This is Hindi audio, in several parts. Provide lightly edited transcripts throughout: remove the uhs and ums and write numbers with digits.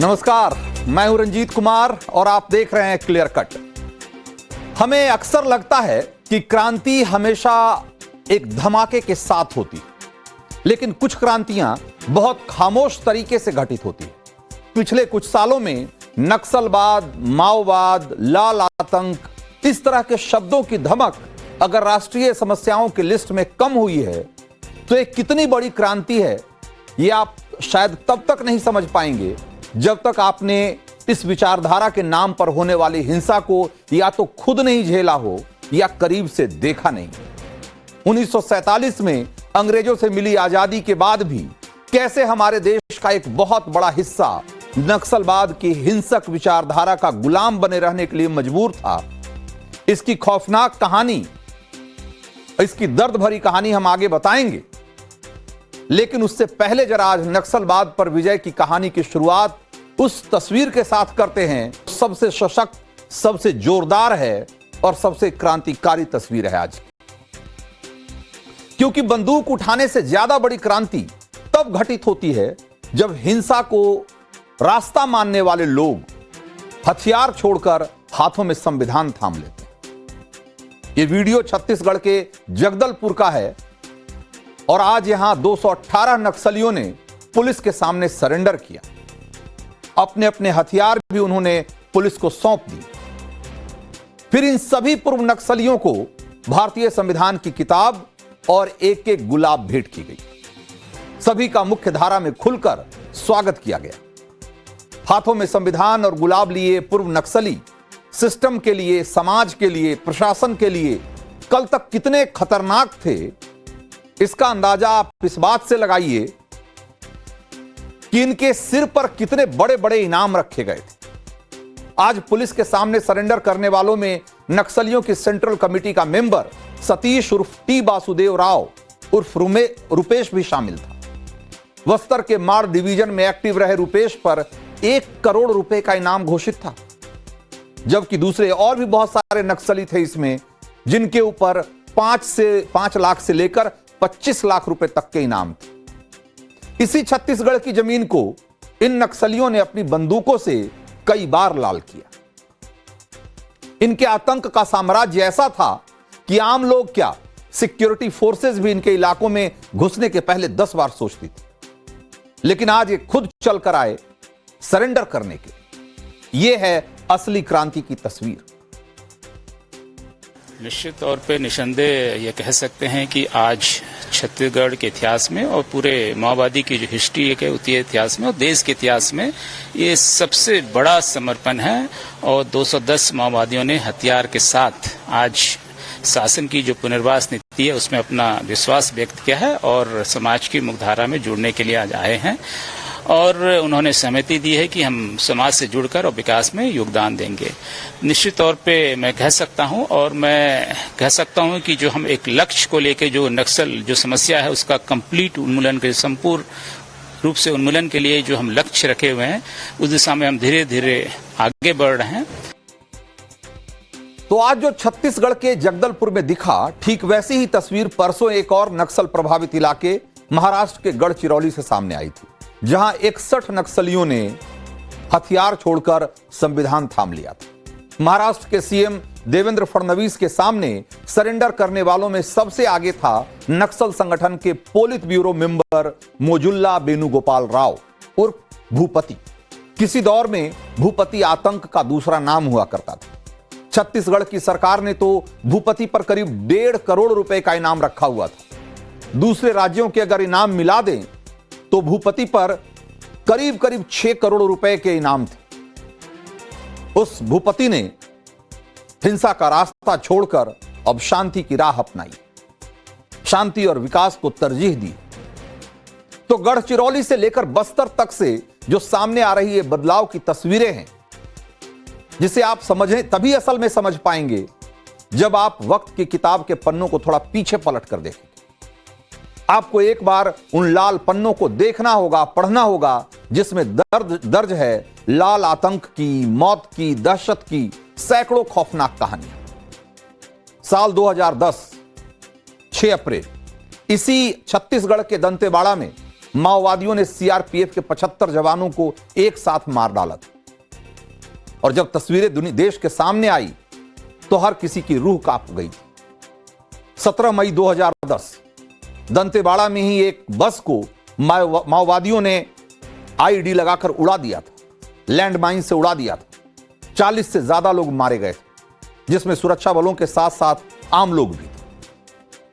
नमस्कार, मैं हूं रंजीत कुमार और आप देख रहे हैं क्लियर कट। हमें अक्सर लगता है कि क्रांति हमेशा एक धमाके के साथ होती है, लेकिन कुछ क्रांतियां बहुत खामोश तरीके से घटित होती है। पिछले कुछ सालों में नक्सलवाद, माओवाद, लाल आतंक, इस तरह के शब्दों की धमक अगर राष्ट्रीय समस्याओं की लिस्ट में कम हुई है तो एक कितनी बड़ी क्रांति है, यह आप शायद तब तक नहीं समझ पाएंगे जब तक आपने इस विचारधारा के नाम पर होने वाली हिंसा को या तो खुद नहीं झेला हो या करीब से देखा नहीं। 1947 में अंग्रेजों से मिली आजादी के बाद भी कैसे हमारे देश का एक बहुत बड़ा हिस्सा नक्सलवाद की हिंसक विचारधारा का गुलाम बने रहने के लिए मजबूर था, इसकी खौफनाक कहानी, इसकी दर्द भरी कहानी हम आगे बताएंगे। लेकिन उससे पहले जरा आज नक्सलवाद पर विजय की कहानी की शुरुआत उस तस्वीर के साथ करते हैं, सबसे सशक्त, सबसे जोरदार है और सबसे क्रांतिकारी तस्वीर है आज। क्योंकि बंदूक उठाने से ज्यादा बड़ी क्रांति तब घटित होती है जब हिंसा को रास्ता मानने वाले लोग हथियार छोड़कर हाथों में संविधान थाम लेते हैं। यह वीडियो छत्तीसगढ़ के जगदलपुर का है और आज यहां 218 नक्सलियों ने पुलिस के सामने सरेंडर किया। अपने अपने हथियार भी उन्होंने पुलिस को सौंप दिए। फिर इन सभी पूर्व नक्सलियों को भारतीय संविधान की किताब और एक एक गुलाब भेंट की गई। सभी का मुख्य धारा में खुलकर स्वागत किया गया। हाथों में संविधान और गुलाब लिए पूर्व नक्सली सिस्टम के लिए, समाज के लिए, प्रशासन के लिए कल तक कितने खतरनाक थे, इसका अंदाजा आप इस बात से लगाइए कि इनके सिर पर कितने बड़े बड़े इनाम रखे गए थे। आज पुलिस के सामने सरेंडर करने वालों में नक्सलियों की सेंट्रल कमेटी का मेंबर सतीश उर्फ टी वासुदेव राव उर्फ रुपेश भी शामिल था। बस्तर के माड़ डिवीजन में एक्टिव रहे रुपेश पर 1 करोड़ रुपए का इनाम घोषित था, जबकि दूसरे और भी बहुत सारे नक्सली थे इसमें, जिनके ऊपर 5 लाख से लेकर 25 लाख रुपए तक के इनाम थे। इसी छत्तीसगढ़ की जमीन को इन नक्सलियों ने अपनी बंदूकों से कई बार लाल किया। इनके आतंक का साम्राज्य ऐसा था कि आम लोग क्या, सिक्योरिटी फोर्सेस भी इनके इलाकों में घुसने के पहले 10 बार सोचती थी। लेकिन आज ये खुद चलकर आए सरेंडर करने के। यह है असली क्रांति की तस्वीर। निश्चित तौर पे निसंदेह ये कह सकते हैं कि आज छत्तीसगढ़ के इतिहास में और पूरे माओवादी की जो हिस्ट्री है उसके इतिहास में और देश के इतिहास में ये सबसे बड़ा समर्पण है। और 210 माओवादियों ने हथियार के साथ आज शासन की जो पुनर्वास नीति है उसमें अपना विश्वास व्यक्त किया है और समाज की मुख्यधारा में जुड़ने के लिए आज आए हैं और उन्होंने सहमति दी है कि हम समाज से जुड़कर और विकास में योगदान देंगे। निश्चित तौर पे मैं कह सकता हूं और मैं कह सकता हूं कि जो हम एक लक्ष्य को लेकर जो नक्सल जो समस्या है उसका कंप्लीट उन्मूलन के संपूर्ण रूप से उन्मूलन के लिए जो हम लक्ष्य रखे हुए हैं उस दिशा में हम धीरे धीरे आगे बढ़ रहे हैं। तो आज जो छत्तीसगढ़ के जगदलपुर में दिखा, ठीक वैसी ही तस्वीर परसों एक और नक्सल प्रभावित इलाके महाराष्ट्र के गढ़चिरौली से सामने आई थी, जहां 61 नक्सलियों ने हथियार छोड़कर संविधान थाम लिया था। महाराष्ट्र के सीएम देवेंद्र फडणवीस के सामने सरेंडर करने वालों में सबसे आगे था नक्सल संगठन के पोलित ब्यूरो मेंबर मोजुल्ला बेनुगोपाल राव उर्फ भूपति। किसी दौर में भूपति आतंक का दूसरा नाम हुआ करता था। छत्तीसगढ़ की सरकार ने तो भूपति पर करीब 1.5 करोड़ रुपए का इनाम रखा हुआ था। दूसरे राज्यों के अगर इनाम मिला दें तो भूपति पर करीब 6 करोड़ रुपए के इनाम थे। उस भूपति ने हिंसा का रास्ता छोड़कर अब शांति की राह अपनाई, शांति और विकास को तरजीह दी। तो गढ़चिरौली से लेकर बस्तर तक से जो सामने आ रही है बदलाव की तस्वीरें हैं, जिसे आप समझें तभी असल में समझ पाएंगे जब आप वक्त की किताब के पन्नों को थोड़ा पीछे पलट कर देखें। आपको एक बार उन लाल पन्नों को देखना होगा, पढ़ना होगा, जिसमें दर्ज है लाल आतंक की, मौत की, दहशत की सैकड़ों खौफनाक कहानियां। साल 2010 6 अप्रैल इसी छत्तीसगढ़ के दंतेवाड़ा में माओवादियों ने सीआरपीएफ के 75 जवानों को एक साथ मार डाला था। और जब तस्वीरें देश के सामने आई तो हर किसी की रूह कांप गई थी। 17 मई 2010 दंतेवाड़ा में ही एक बस को माओवादियों ने आईडी लगाकर उड़ा दिया था, लैंडमाइन से उड़ा दिया था। 40 से ज्यादा लोग मारे गए थे, जिसमें सुरक्षा बलों के साथ साथ आम लोग भी थे।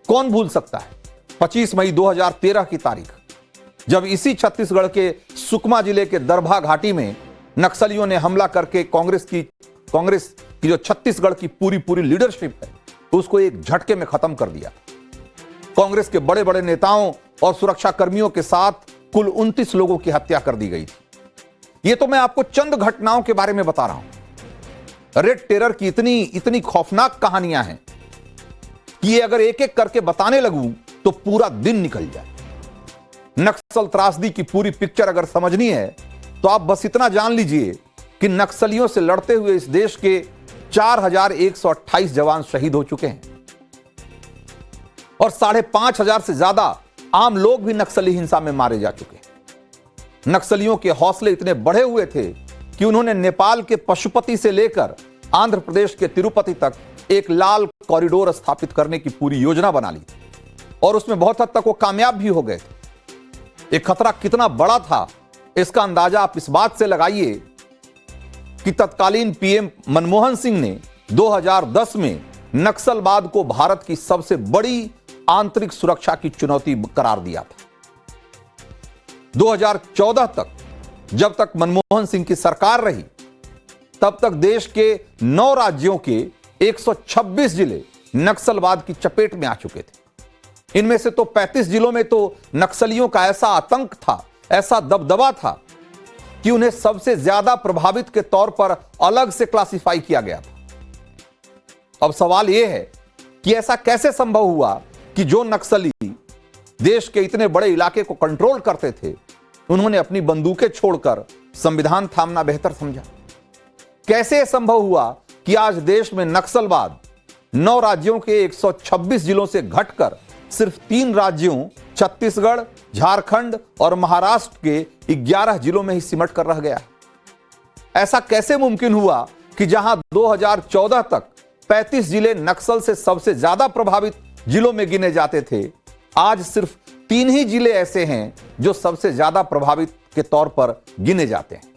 कौन भूल सकता है 25 मई 2013 की तारीख, जब इसी छत्तीसगढ़ के सुकमा जिले के दरभा घाटी में नक्सलियों ने हमला करके कांग्रेस की जो छत्तीसगढ़ की पूरी लीडरशिप है उसको एक झटके में खत्म कर दिया। कांग्रेस के बड़े बड़े नेताओं और सुरक्षा कर्मियों के साथ कुल 29 लोगों की हत्या कर दी गई थी। यह तो मैं आपको चंद घटनाओं के बारे में बता रहा हूं। रेड टेरर की इतनी खौफनाक कहानियां हैं कि ये अगर एक एक करके बताने लगूं तो पूरा दिन निकल जाए। नक्सल त्रासदी की पूरी पिक्चर अगर समझनी है तो आप बस इतना जान लीजिए कि नक्सलियों से लड़ते हुए इस देश के 4128 जवान शहीद हो चुके हैं और 5,500 से ज्यादा आम लोग भी नक्सली हिंसा में मारे जा चुके हैं। नक्सलियों के हौसले इतने बढ़े हुए थे कि उन्होंने नेपाल के पशुपति से लेकर आंध्र प्रदेश के तिरुपति तक एक लाल कॉरिडोर स्थापित करने की पूरी योजना बना ली और उसमें बहुत हद तक वो कामयाब भी हो गए थे। एक खतरा कितना बड़ा था इसका अंदाजा आप इस बात से लगाइए कि तत्कालीन पीएम मनमोहन सिंह ने 2010 में नक्सलवाद को भारत की सबसे बड़ी आंतरिक सुरक्षा की चुनौती करार दिया था। 2014 तक जब तक मनमोहन सिंह की सरकार रही तब तक देश के 9 राज्यों के 126 जिले नक्सलवाद की चपेट में आ चुके थे। इनमें से तो 35 जिलों में तो नक्सलियों का ऐसा आतंक था, ऐसा दबदबा था कि उन्हें सबसे ज्यादा प्रभावित के तौर पर अलग से क्लासिफाई किया गया था। अब सवाल यह है कि ऐसा कैसे संभव हुआ कि जो नक्सली देश के इतने बड़े इलाके को कंट्रोल करते थे उन्होंने अपनी बंदूकें छोड़कर संविधान थामना बेहतर समझा। कैसे संभव हुआ कि आज देश में नक्सलवाद 9 राज्यों के 126 जिलों से घटकर सिर्फ 3 राज्यों छत्तीसगढ़, झारखंड और महाराष्ट्र के 11 जिलों में ही सिमट कर रह गया। ऐसा कैसे मुमकिन हुआ कि जहां 2014 तक 35 जिले नक्सल से सबसे ज्यादा प्रभावित जिलों में गिने जाते थे, आज सिर्फ 3 ही जिले ऐसे हैं जो सबसे ज्यादा प्रभावित के तौर पर गिने जाते हैं।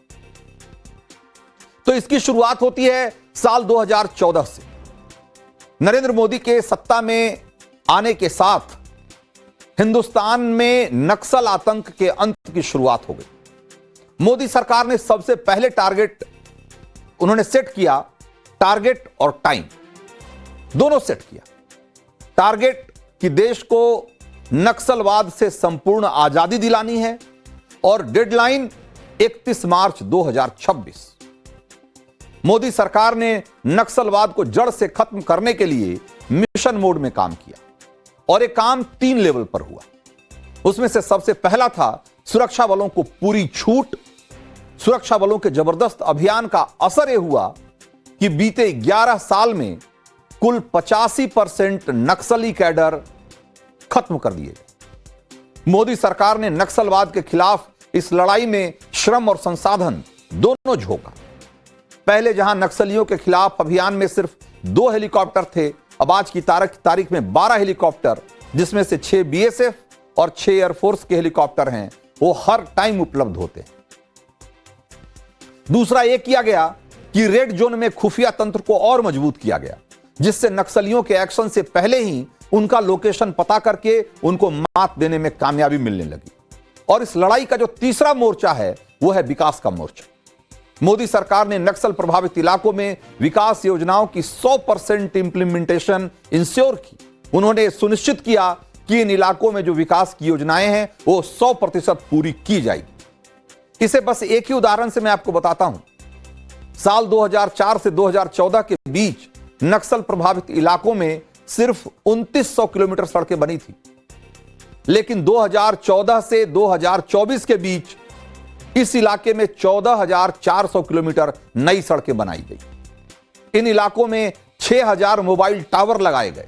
तो इसकी शुरुआत होती है साल 2014 से। नरेंद्र मोदी के सत्ता में आने के साथ हिंदुस्तान में नक्सल आतंक के अंत की शुरुआत हो गई। मोदी सरकार ने सबसे पहले टारगेट उन्होंने सेट किया, टारगेट और टाइम दोनों सेट किया। टारगेट कि देश को नक्सलवाद से संपूर्ण आजादी दिलानी है और डेडलाइन 31 मार्च 2026। मोदी सरकार ने नक्सलवाद को जड़ से खत्म करने के लिए मिशन मोड में काम किया और एक काम 3 लेवल पर हुआ। उसमें से सबसे पहला था सुरक्षा बलों को पूरी छूट। सुरक्षा बलों के जबरदस्त अभियान का असर यह हुआ कि बीते 11 साल में कुल 85% नक्सली कैडर खत्म कर दिए गए। मोदी सरकार ने नक्सलवाद के खिलाफ इस लड़ाई में श्रम और संसाधन दोनों झोंका। पहले जहां नक्सलियों के खिलाफ अभियान में सिर्फ 2 हेलीकॉप्टर थे, अब आज की तारीख में 12 हेलीकॉप्टर, जिसमें से 6 बीएसएफ और 6 एयरफोर्स के हेलीकॉप्टर हैं, वो हर टाइम उपलब्ध होते हैं। दूसरा यह किया गया कि रेड जोन में खुफिया तंत्र को और मजबूत किया गया, जिससे नक्सलियों के एक्शन से पहले ही उनका लोकेशन पता करके उनको मात देने में कामयाबी मिलने लगी। और इस लड़ाई का जो तीसरा मोर्चा है वो है विकास का मोर्चा। मोदी सरकार ने नक्सल प्रभावित इलाकों में विकास योजनाओं की 100% इंप्लीमेंटेशन इंश्योर की। उन्होंने सुनिश्चित किया कि इन इलाकों में जो विकास की योजनाएं हैं वो 100% पूरी की जाएगी। इसे बस एक ही उदाहरण से मैं आपको बताता हूं। साल 2004 से 2014 के बीच नक्सल प्रभावित इलाकों में सिर्फ 2900 किलोमीटर सड़कें बनी थी, लेकिन 2014 से 2024 के बीच इस इलाके में 14,400 किलोमीटर नई सड़कें बनाई गई। इन इलाकों में 6,000 मोबाइल टावर लगाए गए।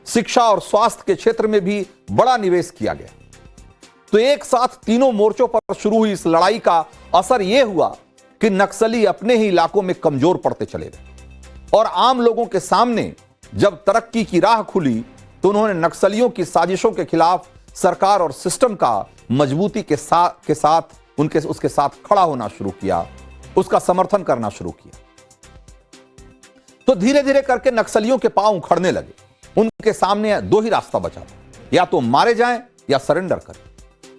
शिक्षा और स्वास्थ्य के क्षेत्र में भी बड़ा निवेश किया गया। तो एक साथ तीनों मोर्चों पर शुरू हुई इस लड़ाई का असर यह हुआ कि नक्सली अपने ही इलाकों में कमजोर पड़ते चले गए और आम लोगों के सामने जब तरक्की की राह खुली तो उन्होंने नक्सलियों की साजिशों के खिलाफ सरकार और सिस्टम का मजबूती के साथ उसके साथ खड़ा होना शुरू किया, उसका समर्थन करना शुरू किया। तो धीरे धीरे करके नक्सलियों के पांव उखड़ने लगे। उनके सामने दो ही रास्ता बचा था, या तो मारे जाएं या सरेंडर करें।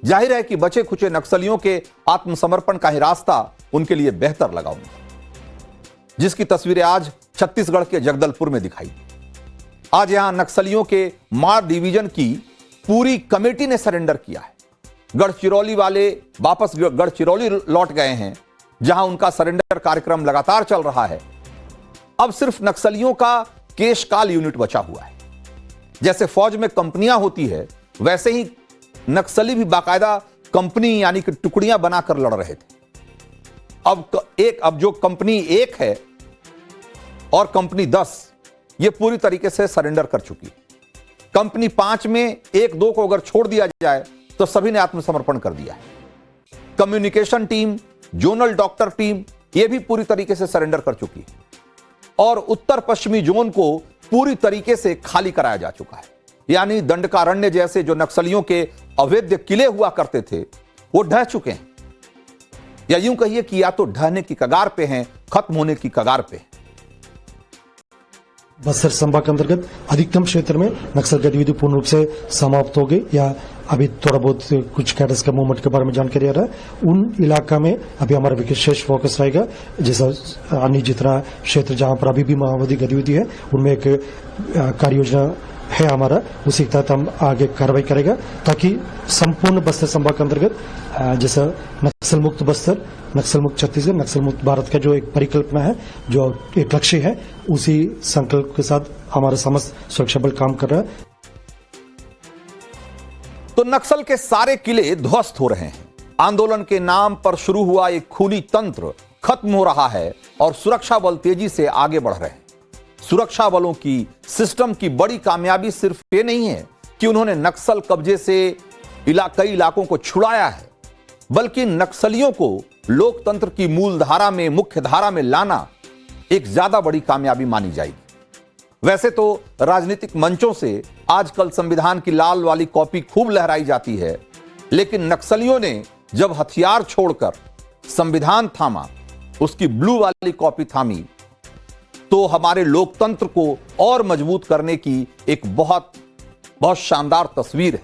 जाहिर है कि बचे खुचे नक्सलियों के आत्मसमर्पण का ही रास्ता उनके लिए बेहतर लगा उनको, जिसकी तस्वीरें आज छत्तीसगढ़ के जगदलपुर में दिखाई। आज यहां नक्सलियों के मार डिवीजन की पूरी कमेटी ने सरेंडर किया है। गढ़चिरौली वाले वापस गढ़चिरौली लौट गए हैं, जहां उनका सरेंडर कार्यक्रम लगातार चल रहा है। अब सिर्फ नक्सलियों का केशकाल यूनिट बचा हुआ है। जैसे फौज में कंपनियां होती है, वैसे ही नक्सली भी बाकायदा कंपनी यानी कि टुकड़ियां बनाकर लड़ रहे थे। अब जो कंपनी 1 है और कंपनी 10 ये पूरी तरीके से सरेंडर कर चुकी है। कंपनी 5 में 1-2 को अगर छोड़ दिया जाए तो सभी ने आत्मसमर्पण कर दिया है। Communication team, zonal doctor team ये भी पूरी तरीके से सरेंडर कर चुकी है और उत्तर पश्चिमी जोन को पूरी तरीके से खाली कराया जा चुका है। यानी दंडकारण्य जैसे जो नक्सलियों के अवैध किले हुआ करते थे वो ढह चुके हैं, या यूं कहिए कि या तो ढहने की कगार पे हैं, खत्म होने की कगार पे हैं। बस्तर संभाग के अंतर्गत अधिकतम क्षेत्र में नक्सल गतिविधि पूर्ण रूप से समाप्त हो गई, या अभी थोड़ा बहुत कुछ कैडर्स के मूवमेंट के बारे में जानकारी आ रहा है। उन इलाका में अभी हमारा विशेष फोकस रहेगा, जैसा अन्य जितना क्षेत्र जहां पर अभी भी माओवादी गतिविधि है उनमें एक कार्य योजना है हमारा, उसी के तहत हम आगे कार्रवाई करेगा ताकि संपूर्ण बस्तर संभाग के अंतर्गत जैसा नक्सल मुक्त बस्तर, नक्सल मुक्त छत्तीसगढ़, नक्सल मुक्त भारत का जो एक परिकल्पना है, जो एक लक्ष्य है, उसी संकल्प के साथ हमारा समस्त सुरक्षा बल काम कर रहा है। तो नक्सल के सारे किले ध्वस्त हो रहे हैं। आंदोलन के नाम पर शुरू हुआ एक खूनी तंत्र खत्म हो रहा है और सुरक्षा बल तेजी से आगे बढ़ रहे हैं। सुरक्षा बलों की सिस्टम की बड़ी कामयाबी सिर्फ ये नहीं है कि उन्होंने नक्सल कब्जे से कई इलाकों को छुड़ाया है, बल्कि नक्सलियों को लोकतंत्र की मूल धारा में, मुख्य धारा में लाना एक ज्यादा बड़ी कामयाबी मानी जाएगी। वैसे तो राजनीतिक मंचों से आजकल संविधान की लाल वाली कॉपी खूब लहराई जाती है, लेकिन नक्सलियों ने जब हथियार छोड़कर संविधान थामा, उसकी ब्लू वाली कॉपी थामी, तो हमारे लोकतंत्र को और मजबूत करने की एक बहुत बहुत शानदार तस्वीर है।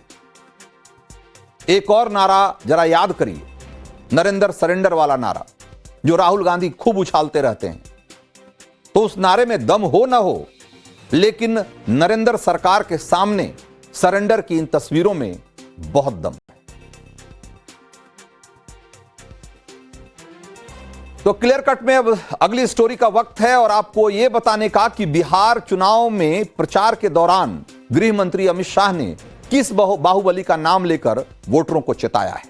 एक और नारा जरा याद करिए, नरेंद्र सरेंडर वाला नारा जो राहुल गांधी खूब उछालते रहते हैं। तो उस नारे में दम हो ना हो, लेकिन नरेंद्र सरकार के सामने सरेंडर की इन तस्वीरों में बहुत दम है। तो क्लियर कट में अब अगली स्टोरी का वक्त है और आपको यह बताने का कि बिहार चुनाव में प्रचार के दौरान गृह मंत्री अमित शाह ने किस बाहुबली का नाम लेकर वोटरों को चेताया है।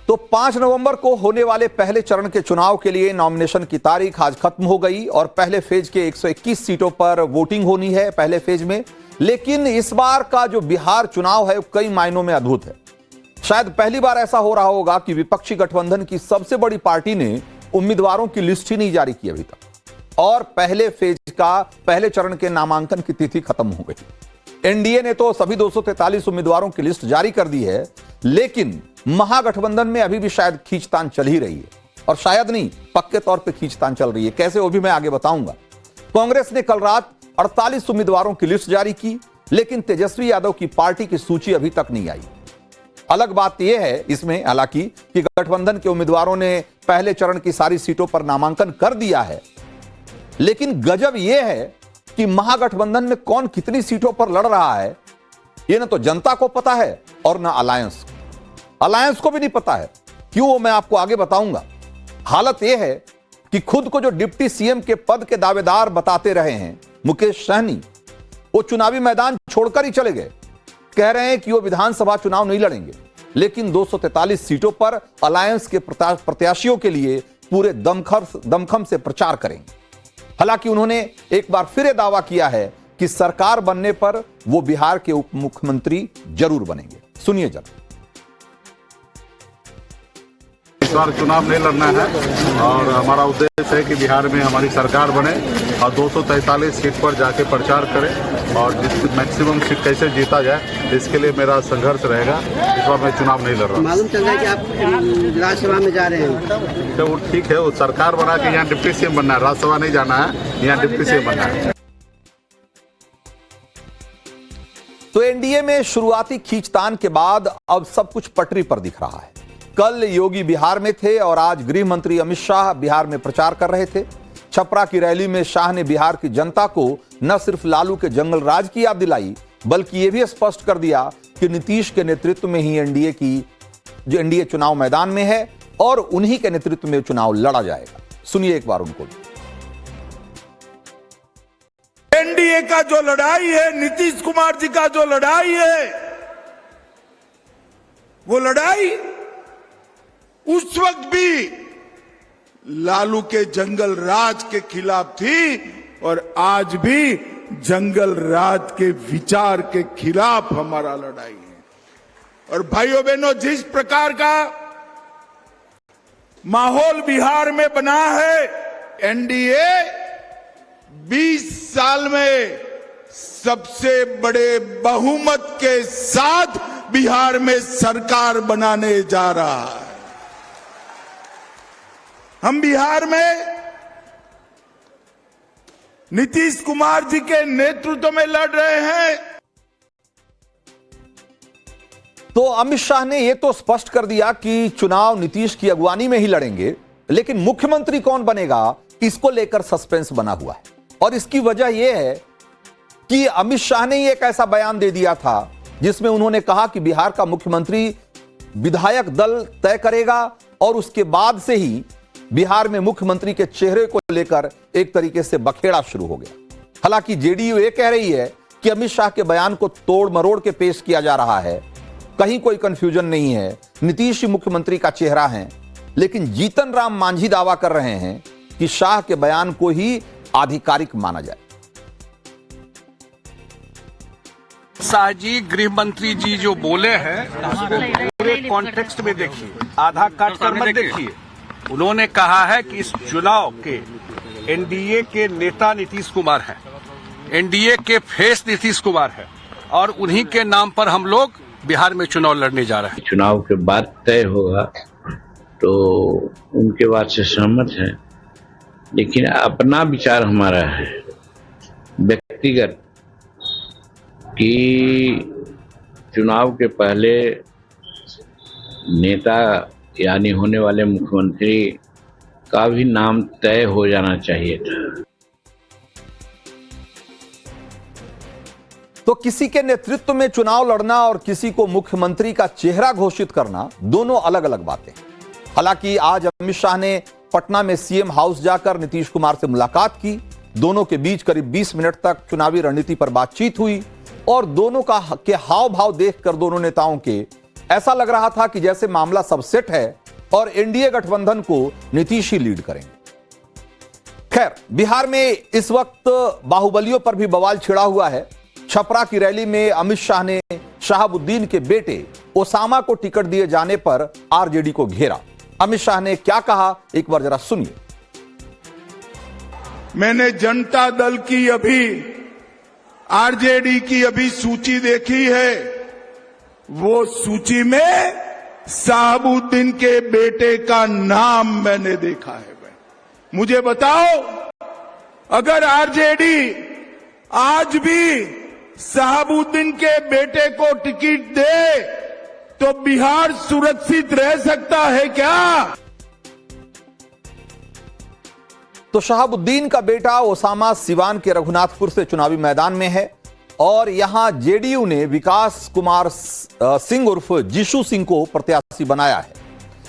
तो 5 नवंबर को होने वाले पहले चरण के चुनाव के लिए नॉमिनेशन की तारीख आज खत्म हो गई और पहले फेज के 121 सीटों पर वोटिंग होनी है पहले फेज में। लेकिन इस बार का जो बिहार चुनाव है कई मायनों में अद्भुत है। शायद पहली बार ऐसा हो रहा होगा कि विपक्षी गठबंधन की सबसे बड़ी पार्टी ने उम्मीदवारों की लिस्ट ही नहीं जारी की अभी तक और पहले फेज का पहले चरण के नामांकन की तिथि खत्म हो गई। एनडीए ने तो सभी 243 उम्मीदवारों की लिस्ट जारी कर दी है, लेकिन महागठबंधन में अभी भी शायद खींचतान चल ही रही है और शायद नहीं, पक्के तौर पे खींचतान चल रही है। कैसे वो भी मैं आगे बताऊंगा। कांग्रेस ने कल रात 48 उम्मीदवारों की लिस्ट जारी की, लेकिन तेजस्वी यादव की पार्टी की सूची अभी तक नहीं आई। अलग बात यह है इसमें हालांकि कि गठबंधन के उम्मीदवारों ने पहले चरण की सारी सीटों पर नामांकन कर दिया है, लेकिन गजब यह है कि महागठबंधन में कौन कितनी सीटों पर लड़ रहा है यह ना तो जनता को पता है और ना अलायंस को भी नहीं पता है। क्यों, वो मैं आपको आगे बताऊंगा। हालत यह है कि खुद को जो डिप्टी सीएम के पद के दावेदार बताते रहे हैं मुकेश सहनी, वो चुनावी मैदान छोड़कर ही चले गए। कह रहे हैं कि वो विधानसभा चुनाव नहीं लड़ेंगे, लेकिन 243 सीटों पर अलायंस के प्रत्याशियों के लिए पूरे दमखम से प्रचार करेंगे। हालांकि उन्होंने एक बार फिर यह दावा किया है कि सरकार बनने पर वो बिहार के उप मुख्यमंत्री जरूर बनेंगे। सुनिए जरा। इस बार चुनाव नहीं लड़ना है और हमारा उद्देश्य है कि बिहार में हमारी सरकार बने और 243 सीट पर जाके प्रचार करें और जिसकी मैक्सिमम सीट कैसे जीता जाए इसके लिए मेरा संघर्ष रहेगा। इस बार मैं चुनाव नहीं लड़ रहा। मालूम चल रहा है कि आप राज्यसभा में जा रहे हैं। तो वो ठीक है, वो सरकार बना के यहाँ डिप्टी सीएम बनना है, राज्यसभा नहीं जाना है, यहाँ डिप्टी सीएम बनना है। तो एनडीए में शुरुआती खींचतान के बाद अब सब कुछ पटरी पर दिख रहा है। कल योगी बिहार में थे और आज गृह मंत्री अमित शाह बिहार में प्रचार कर रहे थे। छपरा की रैली में शाह ने बिहार की जनता को न सिर्फ लालू के जंगल राज की याद दिलाई, बल्कि यह भी स्पष्ट कर दिया कि नीतीश के नेतृत्व में ही एनडीए चुनाव मैदान में है और उन्हीं के नेतृत्व में चुनाव लड़ा जाएगा। सुनिए एक बार उनको। एनडीए का जो लड़ाई है, नीतीश कुमार जी का जो लड़ाई है, वो लड़ाई उस वक्त भी लालू के जंगल राज के खिलाफ थी और आज भी जंगल राज के विचार के खिलाफ हमारा लड़ाई है। और भाइयों बहनों, जिस प्रकार का माहौल बिहार में बना है, एनडीए 20 साल में सबसे बड़े बहुमत के साथ बिहार में सरकार बनाने जा रहा है। हम बिहार में नीतीश कुमार जी के नेतृत्व में लड़ रहे हैं। तो अमित शाह ने यह तो स्पष्ट कर दिया कि चुनाव नीतीश की अगुवानी में ही लड़ेंगे, लेकिन मुख्यमंत्री कौन बनेगा इसको लेकर सस्पेंस बना हुआ है। और इसकी वजह यह है कि अमित शाह ने एक ऐसा बयान दे दिया था जिसमें उन्होंने कहा कि बिहार का मुख्यमंत्री विधायक दल तय करेगा और उसके बाद से ही बिहार में मुख्यमंत्री के चेहरे को लेकर एक तरीके से बखेड़ा शुरू हो गया। हालांकि जेडीयू ये कह रही है कि अमित शाह के बयान को तोड़ मरोड़ के पेश किया जा रहा है, कहीं कोई कंफ्यूजन नहीं है, नीतीश ही मुख्यमंत्री का चेहरा है। लेकिन जीतन राम मांझी दावा कर रहे हैं कि शाह के बयान को ही आधिकारिक माना जाए। शाह जी, गृह मंत्री जी जो बोले हैं पूरे कॉन्टेक्स्ट में देखिए, आधा काट कर मत देखिए। उन्होंने कहा है कि इस चुनाव के एनडीए के नेता नीतीश कुमार हैं, एनडीए के फेस नीतीश कुमार हैं और उन्हीं के नाम पर हम लोग बिहार में चुनाव लड़ने जा रहे हैं। चुनाव के बाद तय होगा तो उनके बात से सहमत है, लेकिन अपना विचार हमारा है व्यक्तिगत कि चुनाव के पहले नेता यानी होने वाले मुख्यमंत्री का भी नाम तय हो जाना चाहिए था। तो किसी के नेतृत्व में चुनाव लड़ना और किसी को मुख्यमंत्री का चेहरा घोषित करना दोनों अलग अलग बातें। हालांकि आज अमित शाह ने पटना में सीएम हाउस जाकर नीतीश कुमार से मुलाकात की। दोनों के बीच करीब 20 मिनट तक चुनावी रणनीति पर बातचीत हुई और दोनों के हाव भाव देखकर दोनों नेताओं के ऐसा लग रहा था कि जैसे मामला सब सेट है और एनडीए गठबंधन को नीतीश ही लीड करेंगे। खैर, बिहार में इस वक्त बाहुबलियों पर भी बवाल छिड़ा हुआ है। छपरा की रैली में अमित शाह ने शहाबुद्दीन के बेटे ओसामा को टिकट दिए जाने पर आरजेडी को घेरा। अमित शाह ने क्या कहा, एक बार जरा सुनिए। मैंने जनता दल की अभी आरजेडी की अभी सूची देखी है, वो सूची में शहाबुद्दीन के बेटे का नाम मैंने देखा है। मुझे बताओ, अगर आरजेडी आज भी शहाबुद्दीन के बेटे को टिकट दे तो बिहार सुरक्षित रह सकता है क्या? तो शहाबुद्दीन का बेटा ओसामा सिवान के रघुनाथपुर से चुनावी मैदान में है और यहां जेडीयू ने विकास कुमार सिंह उर्फ जीशु सिंह को प्रत्याशी बनाया है।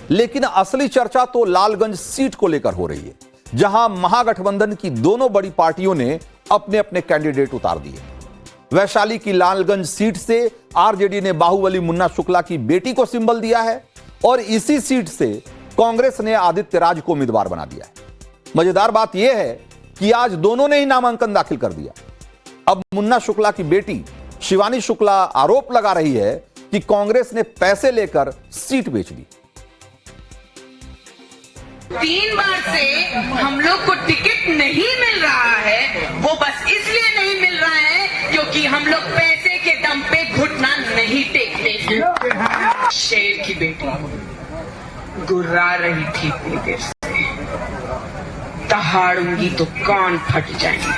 लेकिन असली चर्चा तो लालगंज सीट को लेकर हो रही है, जहां महागठबंधन की दोनों बड़ी पार्टियों ने अपने अपने कैंडिडेट उतार दिए। वैशाली की लालगंज सीट से आरजेडी ने बाहुबली मुन्ना शुक्ला की बेटी को सिंबल दिया है और इसी सीट से कांग्रेस ने आदित्य राज को उम्मीदवार बना दिया है। मजेदार बात यह है कि आज दोनों ने ही नामांकन दाखिल कर दिया। अब मुन्ना शुक्ला की बेटी शिवानी शुक्ला आरोप लगा रही है कि कांग्रेस ने पैसे लेकर सीट बेच दी। 3 बार से हम लोग को टिकट नहीं मिल रहा है, वो बस इसलिए नहीं मिल रहा है क्योंकि हम लोग पैसे के दम पे घुटना नहीं टेकते हैं। शेर की बेटी गुर्रा रही थी इतनी देर से, दहाड़ूंगी तो कान फट जाएंगे।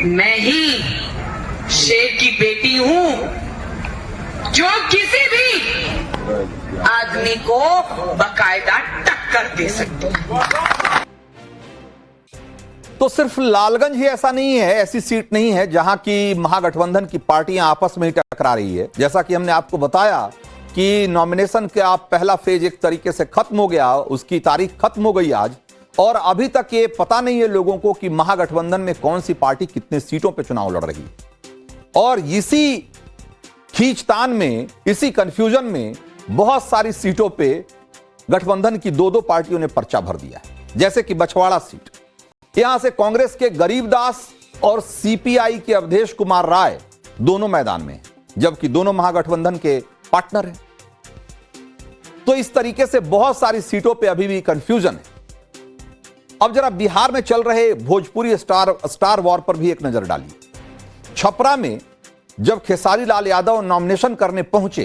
मैं ही शेर की बेटी हूं जो किसी भी आदमी को बकायदा टक्कर दे सकते हैं। तो सिर्फ लालगंज ही ऐसा नहीं है, ऐसी सीट नहीं है जहां की महागठबंधन की पार्टियां आपस में ही टकरा रही है। जैसा कि हमने आपको बताया कि नॉमिनेशन का पहला फेज एक तरीके से खत्म हो गया, उसकी तारीख खत्म हो गई आज, और अभी तक ये पता नहीं है लोगों को कि महागठबंधन में कौन सी पार्टी कितने सीटों पर चुनाव लड़ रही है। और इसी खींचतान में, इसी कंफ्यूजन में बहुत सारी सीटों पे गठबंधन की 2-2 पार्टियों ने पर्चा भर दिया है। जैसे कि बछवाड़ा सीट, यहां से कांग्रेस के गरीबदास और सीपीआई के अवधेश कुमार राय दोनों मैदान में हैं, जबकि दोनों महागठबंधन के पार्टनर हैं। तो इस तरीके से बहुत सारी सीटों पे अभी भी कंफ्यूजन है। अब जरा बिहार में चल रहे भोजपुरी स्टार वॉर पर भी एक नजर डालिए। छपरा में जब खेसारी लाल यादव नॉमिनेशन करने पहुंचे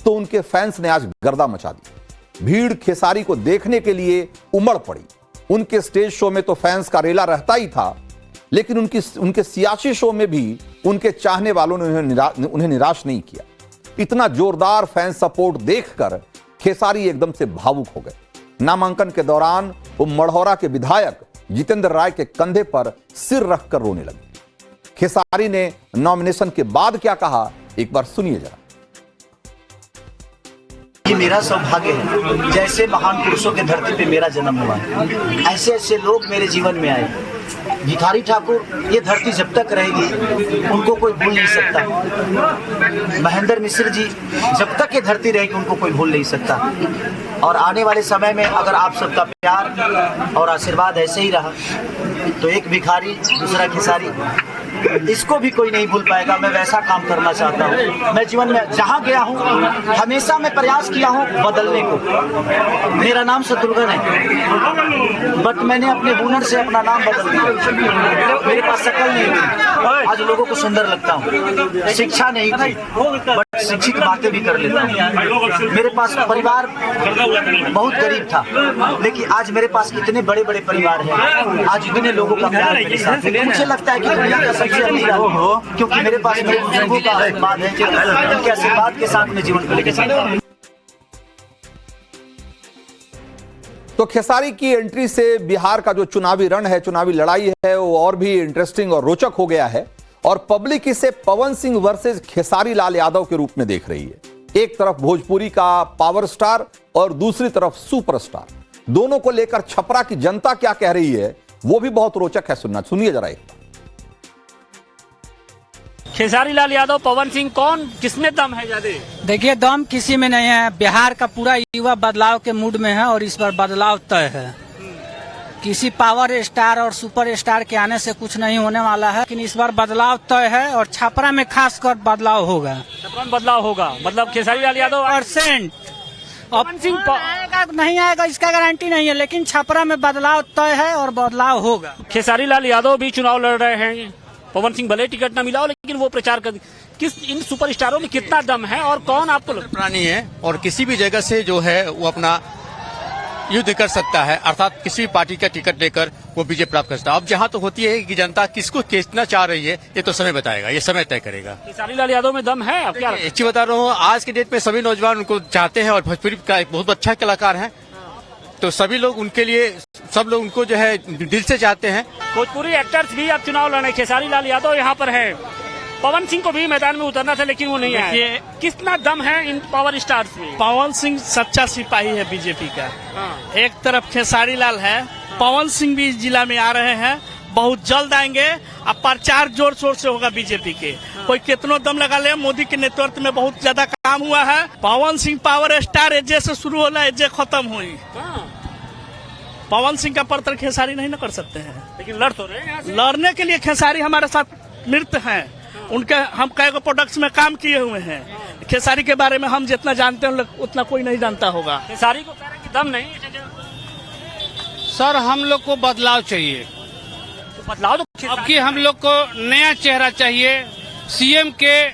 तो उनके फैंस ने आज गर्दा मचा दी। भीड़ खेसारी को देखने के लिए उमड़ पड़ी। उनके स्टेज शो में तो फैंस का रेला रहता ही था, लेकिन उनके सियासी शो में भी उनके चाहने वालों ने उन्हें निराश नहीं किया। इतना जोरदार फैन सपोर्ट देखकर खेसारी एकदम से भावुक हो गए। नामांकन के दौरान वो मढ़ौरा के विधायक जितेंद्र राय के कंधे पर सिर रखकर रोने लगे। खेसारी ने नॉमिनेशन के बाद क्या कहा, एक बार सुनिए जरा। ये मेरा सौभाग्य है, जैसे महान पुरुषों के धरती पे मेरा जन्म हुआ है, ऐसे ऐसे लोग मेरे जीवन में आए। भिखारी ठाकुर, ये धरती जब तक रहेगी उनको कोई भूल नहीं सकता। महेंद्र मिश्र जी, जब तक ये धरती रहेगी उनको कोई भूल नहीं सकता। और आने वाले समय में अगर आप सबका प्यार और आशीर्वाद ऐसे ही रहा तो एक भिखारी दूसरा खेसारी, इसको भी कोई नहीं भूल पाएगा। मैं वैसा काम करना चाहता हूँ। मैं जीवन में जहाँ गया हूँ हमेशा मैं प्रयास किया हूँ बदलने को। मेरा नाम शत्रुघ्न है, बट मैंने अपने हुनर से अपना नाम बदल दिया। मेरे पास शक्ल नहीं थी, आज लोगों को सुंदर लगता हूँ। शिक्षा नहीं थी, बट शिक्षित बातें भी कर लेता हूँ। मेरे पास परिवार बहुत गरीब था, लेकिन आज मेरे पास इतने बड़े बड़े परिवार हैं। आज इतने लोगों का प्यार मेरे साथ है। मुझे लगता है कि दुनिया का सबसे अमीर हो, क्योंकि मेरे पास मेरे बुजुर्गों का आशीर्वाद है। उनके आशीर्वाद के साथ मैं जीवन को लेकर चलता हूं। तो खेसारी की एंट्री से बिहार का जो चुनावी रण है, चुनावी लड़ाई है, वो और भी इंटरेस्टिंग और रोचक हो गया है। और पब्लिक इसे पवन सिंह वर्सेस खेसारी लाल यादव के रूप में देख रही है। एक तरफ भोजपुरी का पावर स्टार और दूसरी तरफ सुपरस्टार, दोनों को लेकर छपरा की जनता क्या कह रही है वो भी बहुत रोचक है। सुनिए जरा एक। खेसारी लाल यादव, पवन सिंह, कौन किसमें दम है ज्यादा? देखिए, दम किसी में नहीं है। बिहार का पूरा युवा बदलाव के मूड में है और इस बार बदलाव तय है। किसी पावर स्टार और सुपर स्टार के आने से कुछ नहीं होने वाला है, लेकिन इस बार बदलाव तय है और छपरा में खासकर बदलाव होगा। छपरा में बदलाव होगा, मतलब खेसारी लाल यादव %। पवन सिंह आएगा नहीं आएगा इसका गारंटी नहीं है, लेकिन छपरा में बदलाव तय है और बदलाव होगा। खेसारी लाल यादव भी चुनाव लड़ रहे हैं। पवन सिंह भले टिकट न मिला हो, लेकिन वो प्रचार कर। किस इन सुपरस्टारों में कितना दम है और कौन आपको प्राणी है और किसी भी जगह से जो है वो अपना युद्ध कर सकता है, अर्थात किसी भी पार्टी का टिकट लेकर वो विजय प्राप्त कर सकता है। अब जहां तो होती है कि जनता किसको खींचना चाह रही है, ये तो समय बताएगा, ये समय तय करेगा। खेसारी लाल यादव में दम है? अब क्या एक चीज बता रहा हूँ, आज के डेट में सभी नौजवान उनको चाहते हैं और भोजपुरी का एक बहुत अच्छा कलाकार है, तो सभी लोग उनके लिए, सब लोग उनको जो है दिल से चाहते हैं। भोजपुरी एक्टर्स भी अब चुनाव लड़े। खेसारी लाल यादव यहाँ पर है। पवन सिंह को भी मैदान में उतरना था, लेकिन वो नहीं आए। कितना दम है इन पावर स्टार्स में? पवन सिंह सच्चा सिपाही है बीजेपी का। एक तरफ खेसारी लाल है, पवन सिंह भी इस जिला में आ रहे हैं बहुत जल्द आएंगे। अब प्रचार जोर शोर से होगा बीजेपी के। कोई कितनो दम लगा ले, मोदी के नेतृत्व में बहुत ज्यादा काम हुआ है। पवन सिंह पावर स्टार एजे से शुरू होला, एजे खत्म हुई। पवन सिंह का पर्तर खेसारी नहीं न कर सकते हैं, लेकिन लड़ तो रहे हैं। लड़ने के लिए खेसारी हमारे साथ मृत हैं। उनके हम कई को प्रोडक्ट्स में काम किए हुए हैं। खेसारी के बारे में हम जितना जानते हैं उतना कोई नहीं जानता होगा। खेसारी को कह रहे हैं कि दम नहीं। सर हम लोग को बदलाव चाहिए, तो बदलाव तो अब कि हम लोग को नया चेहरा चाहिए। सीएम के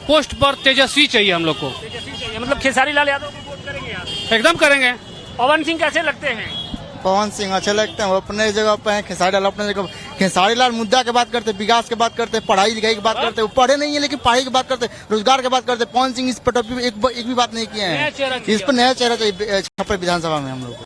पोस्ट पर तेजस्वी चाहिए हम लोग को। तेजस्वी चाहिए, मतलब खेसारी लाल यादव को वोट करेंगे यहाँ? एकदम करेंगे। पवन सिंह कैसे लगते हैं? पवन सिंह अच्छे लगते हैं, वो अपने जगह पे हैं। खेसारी लाल अपने जगह। खेसारी लाल मुद्दा की बात करते, विकास की बात करते, पढ़ाई लिखाई की बात करते। वो पढ़े नहीं है लेकिन पढ़ाई की बात करते, रोजगार की बात करते। पवन सिंह इस पर एक भी बात नहीं किए हैं। इस पर नया चेहरा चाहिए छपरा विधानसभा में हम लोग को।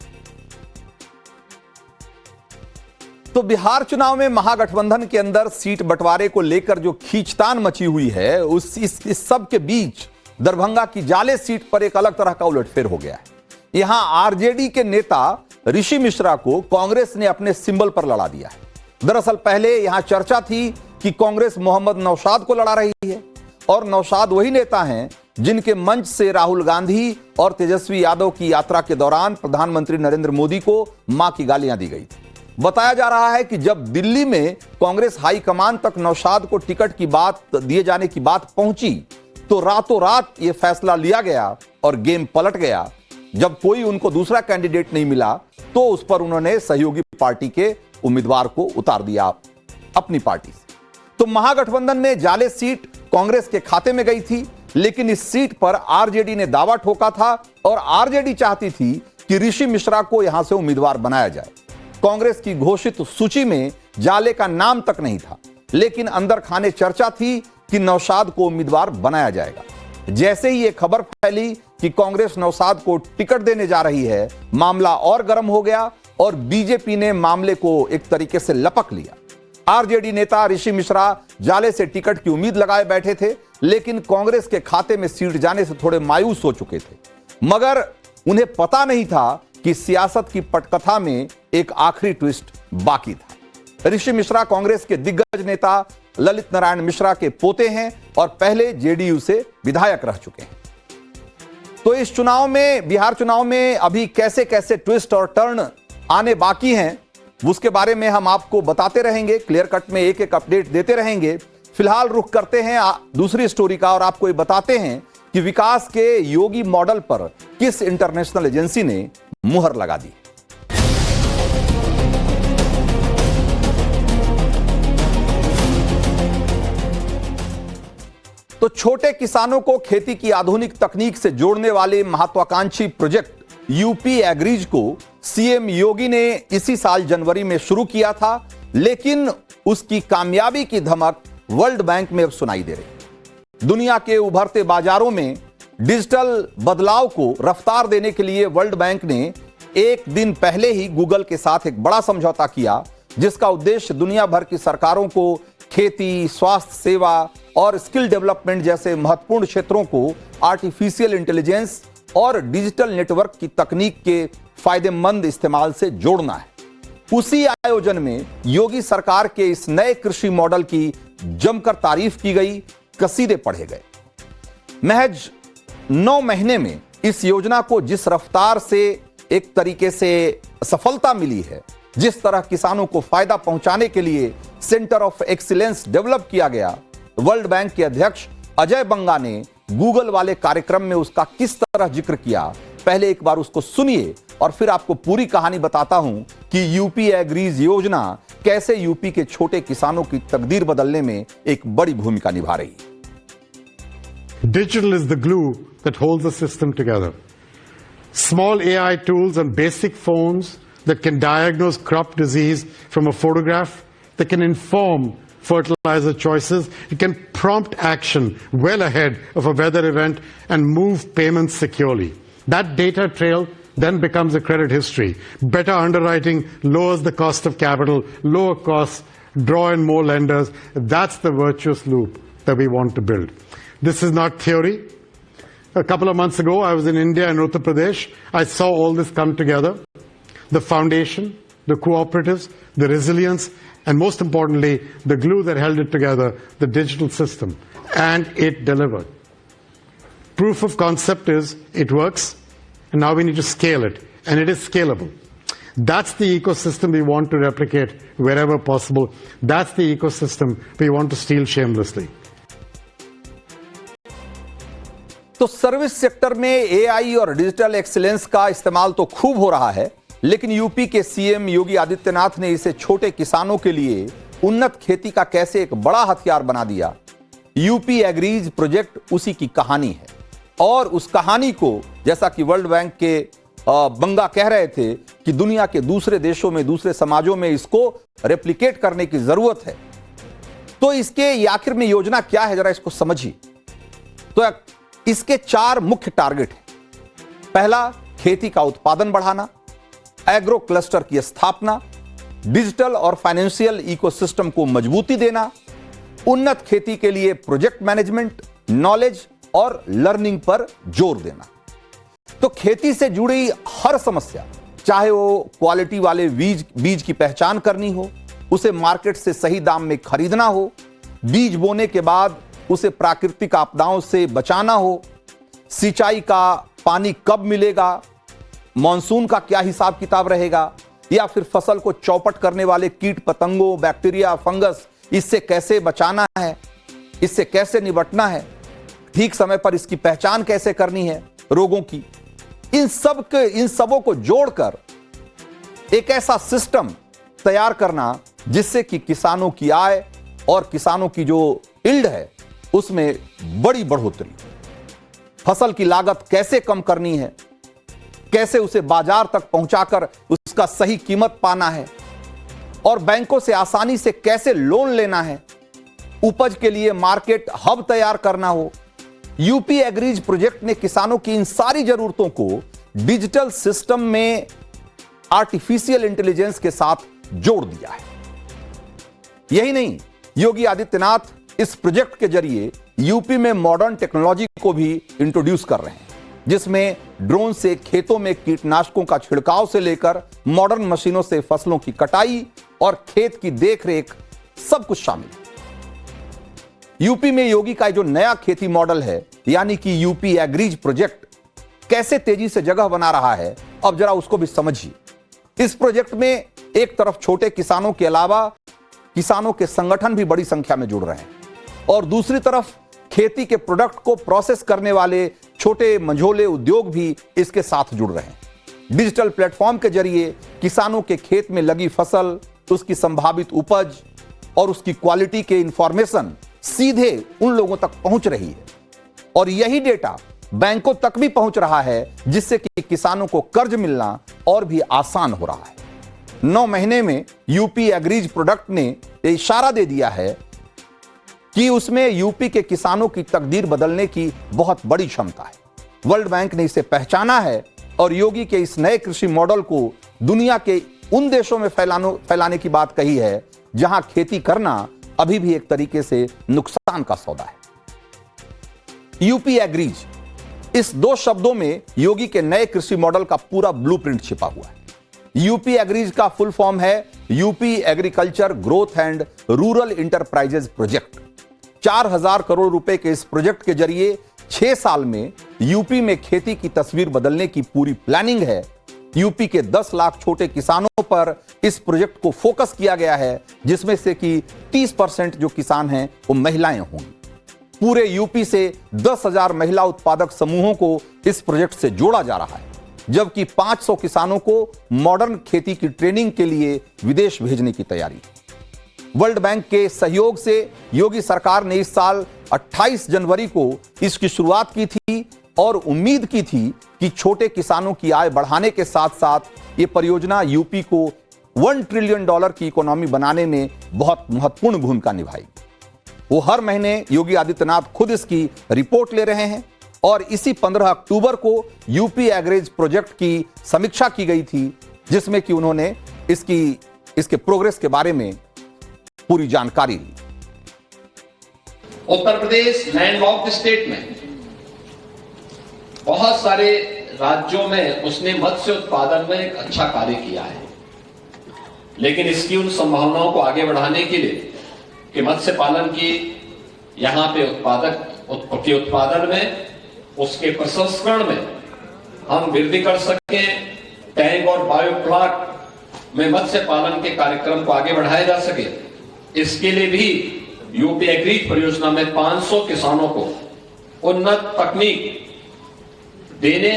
तो बिहार चुनाव में महागठबंधन के अंदर सीट बंटवारे को लेकर जो खींचतान मची हुई है, इस सब के बीच दरभंगा की जाले सीट पर एक अलग तरह का उलटफेर हो गया है। यहां आरजेडी के नेता ऋषि मिश्रा को कांग्रेस ने अपने सिंबल पर लड़ा दिया है। दरअसल पहले यहां चर्चा थी कि कांग्रेस मोहम्मद नौशाद को लड़ा रही है, और नौशाद वही नेता हैं जिनके मंच से राहुल गांधी और तेजस्वी यादव की यात्रा के दौरान प्रधानमंत्री नरेंद्र मोदी को मां की गालियां दी गई थी। बताया जा रहा है कि जब दिल्ली में कांग्रेस हाईकमान तक नौशाद को टिकट की बात दिए जाने की बात पहुंची, तो रातों रात यह फैसला लिया गया और गेम पलट गया। जब कोई उनको दूसरा कैंडिडेट नहीं मिला तो उस पर उन्होंने सहयोगी पार्टी के उम्मीदवार को उतार दिया अपनी पार्टी से। तो महागठबंधन में जाले सीट कांग्रेस के खाते में गई थी, लेकिन इस सीट पर आरजेडी ने दावा ठोका था और आरजेडी चाहती थी कि ऋषि मिश्रा को यहां से उम्मीदवार बनाया जाए। कांग्रेस की घोषित सूची में जाले का नाम तक नहीं था, लेकिन अंदर खाने चर्चा थी कि नौशाद को उम्मीदवार बनाया जाएगा। जैसे ही यह खबर फैली कि कांग्रेस नौशाद को टिकट देने जा रही है, मामला और गर्म हो गया और बीजेपी ने मामले को एक तरीके से लपक लिया। आरजेडी नेता ऋषि मिश्रा जाले से टिकट की उम्मीद लगाए बैठे थे, लेकिन कांग्रेस के खाते में सीट जाने से थोड़े मायूस हो चुके थे। मगर उन्हें पता नहीं था कि सियासत की पटकथा में एक आखिरी ट्विस्ट बाकी था। ऋषि मिश्रा कांग्रेस के दिग्गज नेता ललित नारायण मिश्रा के पोते हैं और पहले जेडीयू से विधायक रह चुके हैं। तो इस चुनाव में, बिहार चुनाव में अभी कैसे कैसे ट्विस्ट और टर्न आने बाकी हैं, उसके बारे में हम आपको बताते रहेंगे। क्लियर कट में एक एक अपडेट देते रहेंगे। फिलहाल रुख करते हैं दूसरी स्टोरी का और आपको ये बताते हैं कि विकास के योगी मॉडल पर किस इंटरनेशनल एजेंसी ने मुहर लगा दी। तो छोटे किसानों को खेती की आधुनिक तकनीक से जोड़ने वाले महत्वाकांक्षी प्रोजेक्ट यूपी एग्रीज को सीएम योगी ने इसी साल जनवरी में शुरू किया था, लेकिन उसकी कामयाबी की धमक वर्ल्ड बैंक में अब सुनाई दे रही है। दुनिया के उभरते बाजारों में डिजिटल बदलाव को रफ्तार देने के लिए वर्ल्ड बैंक ने एक दिन पहले ही गूगल के साथ एक बड़ा समझौता किया, जिसका उद्देश्य दुनिया भर की सरकारों को खेती, स्वास्थ्य सेवा और स्किल डेवलपमेंट जैसे महत्वपूर्ण क्षेत्रों को आर्टिफिशियल इंटेलिजेंस और डिजिटल नेटवर्क की तकनीक के फायदेमंद इस्तेमाल से जोड़ना है। उसी आयोजन में योगी सरकार के इस नए कृषि मॉडल की जमकर तारीफ की गई, कसीदे पढ़े गए। महज 9 महीने में इस योजना को जिस रफ्तार से एक तरीके से सफलता मिली है, जिस तरह किसानों को फायदा पहुंचाने के लिए सेंटर ऑफ एक्सीलेंस डेवलप किया गया, वर्ल्ड बैंक के अध्यक्ष अजय बंगा ने गूगल वाले कार्यक्रम में उसका किस तरह जिक्र किया। पहले एक बार उसको सुनिए और फिर आपको पूरी कहानी बताता हूं कि यूपी एग्रीज योजना कैसे यूपी के छोटे किसानों की तकदीर बदलने में एक बड़ी भूमिका निभा रही है। Digital is the glue that holds the system together. Small AI tools on basic phones that can diagnose crop disease from a photograph, that can inform fertilizer choices, it can prompt action well ahead of a weather event and move payments securely. That data trail then becomes a credit history. Better underwriting lowers the cost of capital, lower costs, draw in more lenders. That's the virtuous loop that we want to build. This is not theory. A couple of months ago, I was in India and Uttar Pradesh. I saw all this come together. The foundation, the cooperatives, the resilience, and most importantly, the glue that held it together, the digital system. And it delivered. Proof of concept is it works, and now we need to scale it, and it is scalable. That's the ecosystem we want to replicate wherever possible. That's the ecosystem we want to steal shamelessly. तो सर्विस सेक्टर में एआई और डिजिटल एक्सीलेंस का इस्तेमाल तो खूब हो रहा है, लेकिन यूपी के सीएम योगी आदित्यनाथ ने इसे छोटे किसानों के लिए उन्नत खेती का कैसे एक बड़ा हथियार बना दिया। यूपी एग्रीज प्रोजेक्ट उसी की कहानी है, और उस कहानी को जैसा कि वर्ल्ड बैंक के बंगा कह रहे थे कि दुनिया के दूसरे देशों में, दूसरे समाजों में इसको रेप्लिकेट करने की जरूरत है। तो इसके आखिर में योजना क्या है, जरा इसको समझिए। तो इसके 4 मुख्य टारगेट हैं। पहला, खेती का उत्पादन बढ़ाना, एग्रो क्लस्टर की स्थापना, डिजिटल और फाइनेंशियल इकोसिस्टम को मजबूती देना, उन्नत खेती के लिए प्रोजेक्ट मैनेजमेंट, नॉलेज और लर्निंग पर जोर देना। तो खेती से जुड़ी हर समस्या, चाहे वो क्वालिटी वाले बीज की पहचान करनी हो, उसे मार्केट से सही दाम में खरीदना हो, बीज बोने के बाद उसे प्राकृतिक आपदाओं से बचाना हो, सिंचाई का पानी कब मिलेगा, मॉनसून का क्या हिसाब किताब रहेगा, या फिर फसल को चौपट करने वाले कीट पतंगों, बैक्टीरिया, फंगस, इससे कैसे बचाना है, इससे कैसे निपटना है, ठीक समय पर इसकी पहचान कैसे करनी है, रोगों की, इन सबों को जोड़कर एक ऐसा सिस्टम तैयार करना जिससे कि किसानों की आय और किसानों की जो यील्ड है उसमें बड़ी बढ़ोतरी, फसल की लागत कैसे कम करनी है, कैसे उसे बाजार तक पहुंचाकर उसका सही कीमत पाना है, और बैंकों से आसानी से कैसे लोन लेना है, उपज के लिए मार्केट हब तैयार करना हो। यूपी एग्रीज प्रोजेक्ट ने किसानों की इन सारी जरूरतों को डिजिटल सिस्टम में आर्टिफिशियल इंटेलिजेंस के साथ जोड़ दिया है। यही नहीं, योगी आदित्यनाथ इस प्रोजेक्ट के जरिए यूपी में मॉडर्न टेक्नोलॉजी को भी इंट्रोड्यूस कर रहे हैं, जिसमें ड्रोन से खेतों में कीटनाशकों का छिड़काव से लेकर मॉडर्न मशीनों से फसलों की कटाई और खेत की देखरेख सब कुछ शामिल है। यूपी में योगी का जो नया खेती मॉडल है, यानी कि यूपी एग्रीज प्रोजेक्ट, कैसे तेजी से जगह बना रहा है, अब जरा उसको भी समझिए। इस प्रोजेक्ट में एक तरफ छोटे किसानों के अलावा किसानों के संगठन भी बड़ी संख्या में जुड़ रहे हैं, और दूसरी तरफ खेती के प्रोडक्ट को प्रोसेस करने वाले छोटे मंझोले उद्योग भी इसके साथ जुड़ रहे हैं। डिजिटल प्लेटफॉर्म के जरिए किसानों के खेत में लगी फसल, उसकी संभावित उपज और उसकी क्वालिटी के इंफॉर्मेशन सीधे उन लोगों तक पहुंच रही है, और यही डेटा बैंकों तक भी पहुंच रहा है, जिससे कि किसानों को कर्ज मिलना और भी आसान हो रहा है। 9 महीने में यूपी एग्रीज प्रोडक्ट ने इशारा दे दिया है कि उसमें यूपी के किसानों की तकदीर बदलने की बहुत बड़ी क्षमता है। वर्ल्ड बैंक ने इसे पहचाना है और योगी के इस नए कृषि मॉडल को दुनिया के उन देशों में फैलाने की बात कही है जहां खेती करना अभी भी एक तरीके से नुकसान का सौदा है। यूपी एग्रीज, इस 2 शब्दों में योगी के नए कृषि मॉडल का पूरा ब्लूप्रिंट छिपा हुआ है। यूपी एग्रीज का फुल फॉर्म है UP agriculture growth and rural enterprises project. 4000 crore रुपए के इस प्रोजेक्ट के जरिए 6 साल में यूपी में खेती की तस्वीर बदलने की पूरी प्लानिंग है। यूपी के 10 लाख छोटे किसानों पर इस प्रोजेक्ट को फोकस किया गया है, जिसमें से कि 30% जो किसान हैं वो महिलाएं होंगी। पूरे यूपी से 10,000 महिला उत्पादक समूहों को इस प्रोजेक्ट से जोड़ा जा रहा है, जबकि 500 किसानों को मॉडर्न खेती की ट्रेनिंग के लिए विदेश भेजने की तैयारी है। वर्ल्ड बैंक के सहयोग से योगी सरकार ने इस साल 28 जनवरी को इसकी शुरुआत की थी और उम्मीद की थी कि छोटे किसानों की आय बढ़ाने के साथ साथ ये परियोजना यूपी को $1 ट्रिलियन की इकोनॉमी बनाने में बहुत महत्वपूर्ण भूमिका निभाएगी। वो हर महीने योगी आदित्यनाथ खुद इसकी रिपोर्ट ले रहे हैं, और इसी 15 अक्टूबर को यूपी एग्रीज प्रोजेक्ट की समीक्षा की गई थी, जिसमें कि उन्होंने इसके प्रोग्रेस के बारे में पूरी जानकारी ली। उत्तर प्रदेश लैंडलॉक्ड स्टेट में बहुत सारे राज्यों में उसने मत्स्य उत्पादन में एक अच्छा कार्य किया है। लेकिन इसकी उन संभावनाओं को आगे बढ़ाने के लिए कि मत्स्य पालन की यहाँ पे उत्पादन में, उसके प्रसंस्करण में हम वृद्धि कर सकें, टैंक और बायोफ्लाक में मत्स्य पालन के कार्यक्रम को आगे बढ़ाया जा सके, इसके लिए भी यूपी एग्रीज परियोजना में 500 किसानों को उन्नत तकनीक देने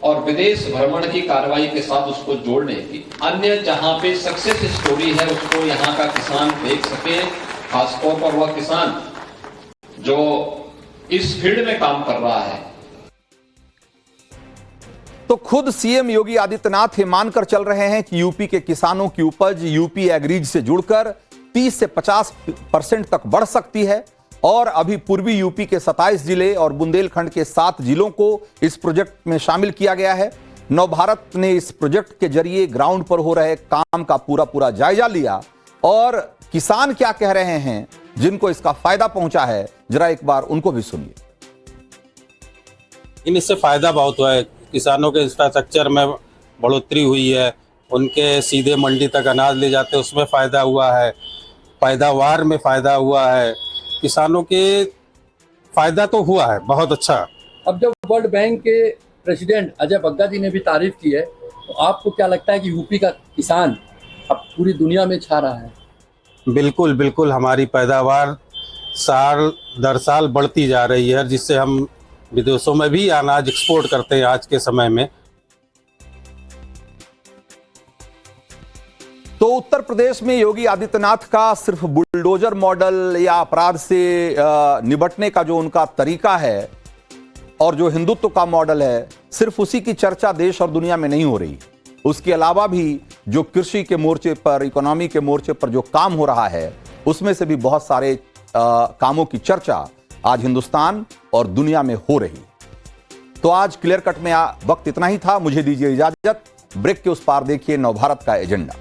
और विदेश भ्रमण की कार्रवाई के साथ उसको जोड़ने की, अन्य जहां पे सक्सेस स्टोरी है उसको यहां का किसान देख सके, खासतौर पर वह किसान जो इस फील्ड में काम कर रहा है। तो खुद सीएम योगी आदित्यनाथ ये मानकर चल रहे हैं कि यूपी के किसानों की उपज यूपी एग्रीज से जुड़कर 30 से 50% तक बढ़ सकती है और अभी पूर्वी यूपी के 27 जिले और बुंदेलखंड के 7 जिलों को इस प्रोजेक्ट में शामिल किया गया है। नवभारत ने इस प्रोजेक्ट के जरिए ग्राउंड पर हो रहे काम का पूरा जायजा लिया और किसान क्या कह रहे हैं जिनको इसका फायदा पहुंचा है, जरा एक बार उनको भी सुनिए। इससे फायदा बहुत हुआ है, किसानों के इंफ्रास्ट्रक्चर में बढ़ोतरी हुई है, उनके सीधे मंडी तक अनाज ले जाते उसमें फायदा हुआ है, पैदावार में फायदा हुआ है, किसानों के फायदा तो हुआ है बहुत अच्छा। अब जब वर्ल्ड बैंक के प्रेसिडेंट अजय बग्गा जी ने भी तारीफ की है, तो आपको क्या लगता है कि यूपी का किसान अब पूरी दुनिया में छा रहा है? बिल्कुल बिल्कुल, हमारी पैदावार साल दर साल बढ़ती जा रही है, जिससे हम विदेशों में भी अनाज एक्सपोर्ट करते हैं आज के समय में। तो उत्तर प्रदेश में योगी आदित्यनाथ का सिर्फ बुलडोजर मॉडल या अपराध से निपटने का जो उनका तरीका है और जो हिंदुत्व का मॉडल है, सिर्फ उसी की चर्चा देश और दुनिया में नहीं हो रही। उसके अलावा भी जो कृषि के मोर्चे पर, इकोनॉमी के मोर्चे पर जो काम हो रहा है, उसमें से भी बहुत सारे कामों की चर्चा आज हिंदुस्तान और दुनिया में हो रही। तो आज क्लियर कट में वक्त इतना ही था। मुझे दीजिए इजाजत। ब्रेक के उस पार देखिए नवभारत का एजेंडा।